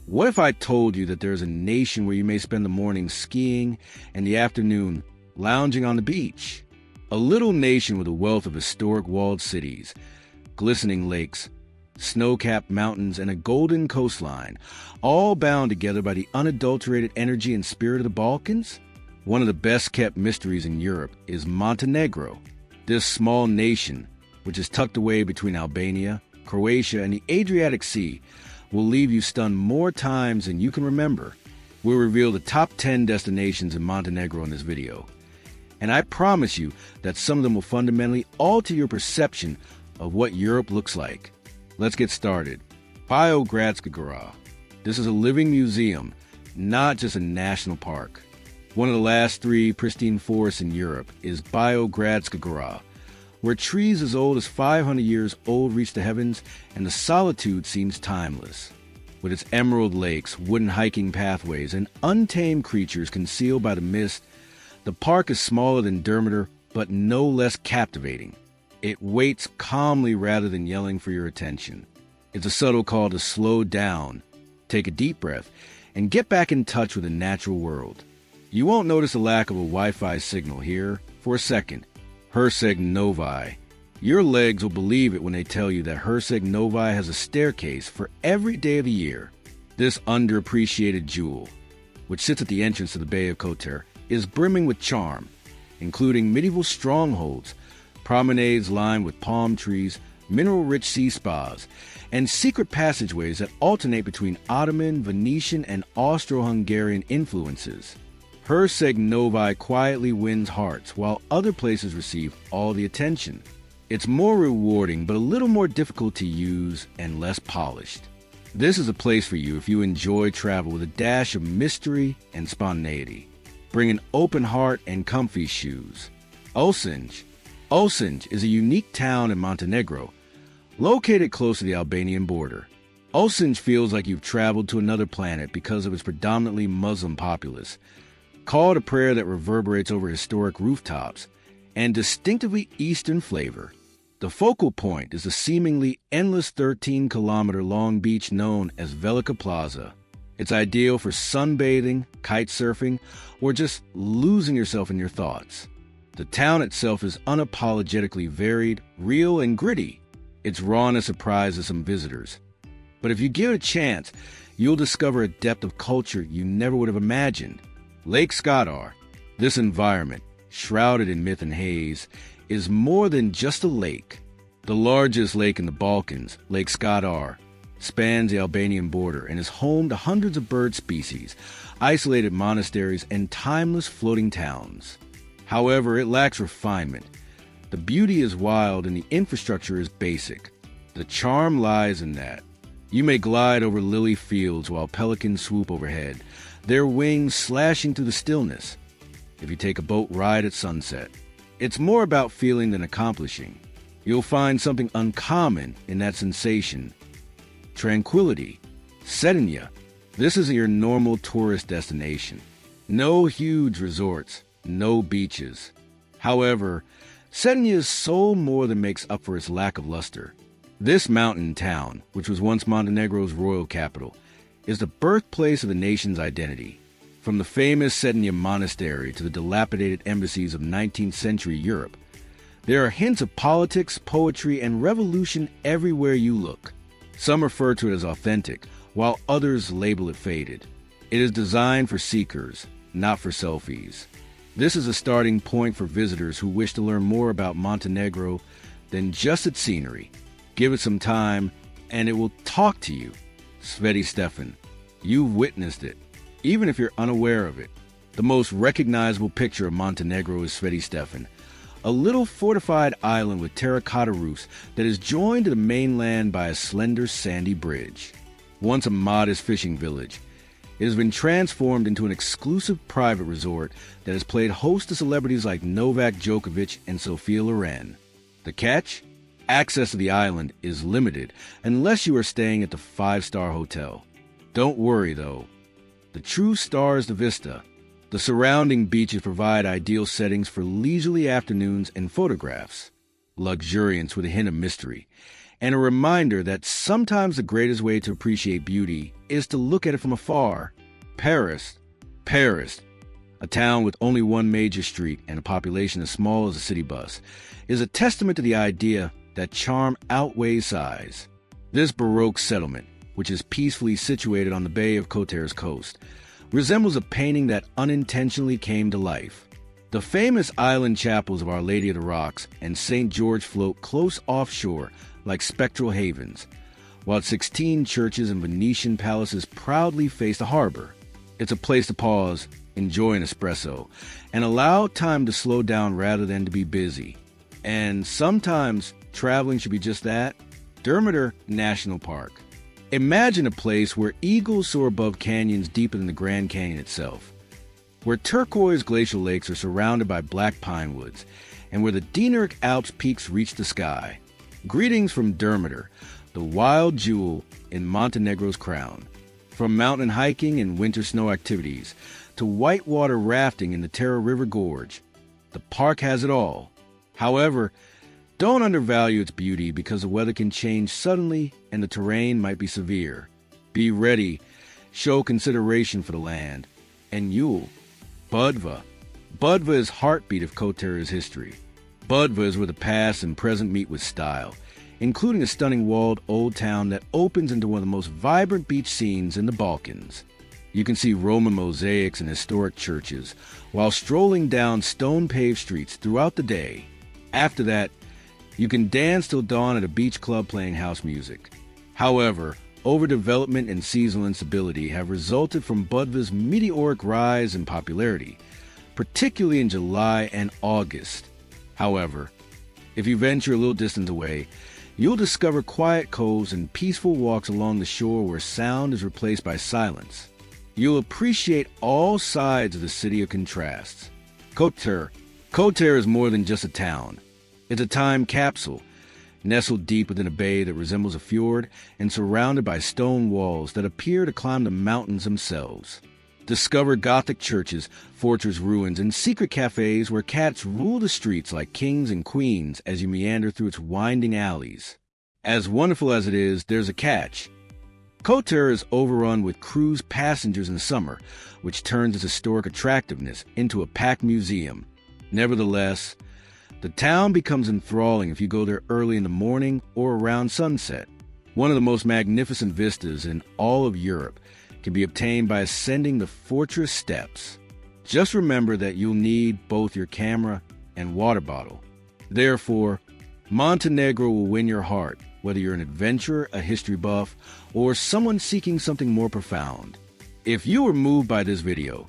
What if I told you that there's a nation where you may spend the morning skiing and the afternoon lounging on the beach? A little nation with a wealth of historic walled cities, glistening lakes, snow-capped mountains, and a golden coastline, all bound together by the unadulterated energy and spirit of the Balkans? One of the best-kept mysteries in Europe is Montenegro. This small nation, which is tucked away between Albania, Croatia, and the Adriatic Sea, will leave you stunned more times than you can remember. We'll reveal the top 10 destinations in Montenegro in this video. And I promise you that some of them will fundamentally alter your perception of what Europe looks like. Let's get started. Biogradska. This is a living museum, not just a national park. One of the last 3 pristine forests in Europe is Biogradska, where trees as old as 500 years old reach the heavens and the solitude seems timeless. With its emerald lakes, wooden hiking pathways, and untamed creatures concealed by the mist, the park is smaller than Durmitor, but no less captivating. It waits calmly rather than yelling for your attention. It's a subtle call to slow down, take a deep breath, and get back in touch with the natural world. You won't notice a lack of a Wi-Fi signal here for a second. Herceg Novi. Your legs will believe it when they tell you that Herceg Novi has a staircase for every day of the year. This underappreciated jewel, which sits at the entrance to the Bay of Kotor, is brimming with charm, including medieval strongholds, promenades lined with palm trees, mineral-rich sea spas, and secret passageways that alternate between Ottoman, Venetian, and Austro-Hungarian influences. Herceg Novi quietly wins hearts, while other places receive all the attention. It's more rewarding, but a little more difficult to use and less polished. This is a place for you if you enjoy travel with a dash of mystery and spontaneity. Bring an open heart and comfy shoes. Ulcinj. Ulcinj is a unique town in Montenegro, located close to the Albanian border. Ulcinj feels like you've traveled to another planet because of its predominantly Muslim populace, call to prayer that reverberates over historic rooftops, and distinctively Eastern flavor. The focal point is the seemingly endless 13-kilometer-long beach known as Velika Plaza. It's ideal for sunbathing, kite surfing, or just losing yourself in your thoughts. The town itself is unapologetically varied, real, and gritty. Its rawness surprises some visitors. But if you give it a chance, you'll discover a depth of culture you never would have imagined. Lake Skadar. This environment, shrouded in myth and haze, is more than just a lake. The largest lake in the Balkans, Lake Skadar, spans the Albanian border and is home to hundreds of bird species, isolated monasteries, and timeless floating towns. However, it lacks refinement. The beauty is wild and the infrastructure is basic. The charm lies in that. You may glide over lily fields while pelicans swoop overhead, their wings slashing through the stillness. If you take a boat ride at sunset, it's more about feeling than accomplishing. You'll find something uncommon in that sensation. Tranquility. Cetinje. This isn't your normal tourist destination. No huge resorts, no beaches. However, Cetinje is so more than makes up for its lack of luster. This mountain town, which was once Montenegro's royal capital, is the birthplace of the nation's identity. From the famous Cetinje monastery to the dilapidated embassies of 19th century Europe, there are hints of politics, poetry, and revolution everywhere you look. Some refer to it as authentic, while others label it faded. It is designed for seekers, not for selfies. This is a starting point for visitors who wish to learn more about Montenegro than just its scenery. Give it some time, and it will talk to you. Sveti Stefan. You've witnessed it, even if you're unaware of it. The most recognizable picture of Montenegro is Sveti Stefan, a little fortified island with terracotta roofs that is joined to the mainland by a slender sandy bridge. Once a modest fishing village, it has been transformed into an exclusive private resort that has played host to celebrities like Novak Djokovic and Sophia Loren. The catch? Access to the island is limited unless you are staying at the 5-star hotel. Don't worry, though. The true star is the vista. The surrounding beaches provide ideal settings for leisurely afternoons and photographs. Luxuriance with a hint of mystery. and a reminder that sometimes the greatest way to appreciate beauty is to look at it from afar. Perast, a town with only one major street and a population as small as a city bus, is a testament to the idea that charm outweighs size. This Baroque settlement, which is peacefully situated on the Bay of Kotor's coast, resembles a painting that unintentionally came to life. The famous island chapels of Our Lady of the Rocks and St. George float close offshore like spectral havens, while 16 churches and Venetian palaces proudly face the harbor. It's a place to pause, enjoy an espresso, and allow time to slow down rather than to be busy. And sometimes traveling should be just that. Durmitor National Park. Imagine a place where eagles soar above canyons deeper than the Grand Canyon itself, where turquoise glacial lakes are surrounded by black pine woods, and where the Dinaric Alps peaks reach the sky. Greetings from Durmitor, the wild jewel in Montenegro's crown. From mountain hiking and winter snow activities to whitewater rafting in the Terra River Gorge, the park has it all. However, don't undervalue its beauty because the weather can change suddenly and the terrain might be severe. Be ready, show consideration for the land. And Yule, Budva. Budva is heartbeat of Kotor's history. Budva is where the past and present meet with style, including a stunning walled old town that opens into one of the most vibrant beach scenes in the Balkans. You can see Roman mosaics and historic churches while strolling down stone-paved streets throughout the day. After that, you can dance till dawn at a beach club playing house music. However, overdevelopment and seasonal instability have resulted from Budva's meteoric rise in popularity, particularly in July and August. However, if you venture a little distance away, you'll discover quiet coves and peaceful walks along the shore where sound is replaced by silence. You'll appreciate all sides of the city of contrasts. Kotor is more than just a town. It's a time capsule, nestled deep within a bay that resembles a fjord and surrounded by stone walls that appear to climb the mountains themselves. Discover Gothic churches, fortress ruins, and secret cafes where cats rule the streets like kings and queens as you meander through its winding alleys. As wonderful as it is, there's a catch. Kotor is overrun with cruise passengers in summer, which turns its historic attractiveness into a packed museum. Nevertheless, the town becomes enthralling if you go there early in the morning or around sunset. One of the most magnificent vistas in all of Europe can be obtained by ascending the fortress steps. Just remember that you'll need both your camera and water bottle. Therefore, Montenegro will win your heart, whether you're an adventurer, a history buff, or someone seeking something more profound. If you were moved by this video,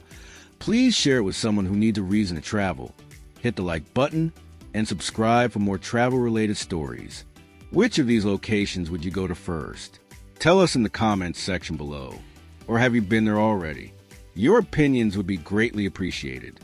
please share it with someone who needs a reason to travel. Hit the like button and subscribe for more travel-related stories. Which of these locations would you go to first? Tell us in the comments section below. Or have you been there already? Your opinions would be greatly appreciated.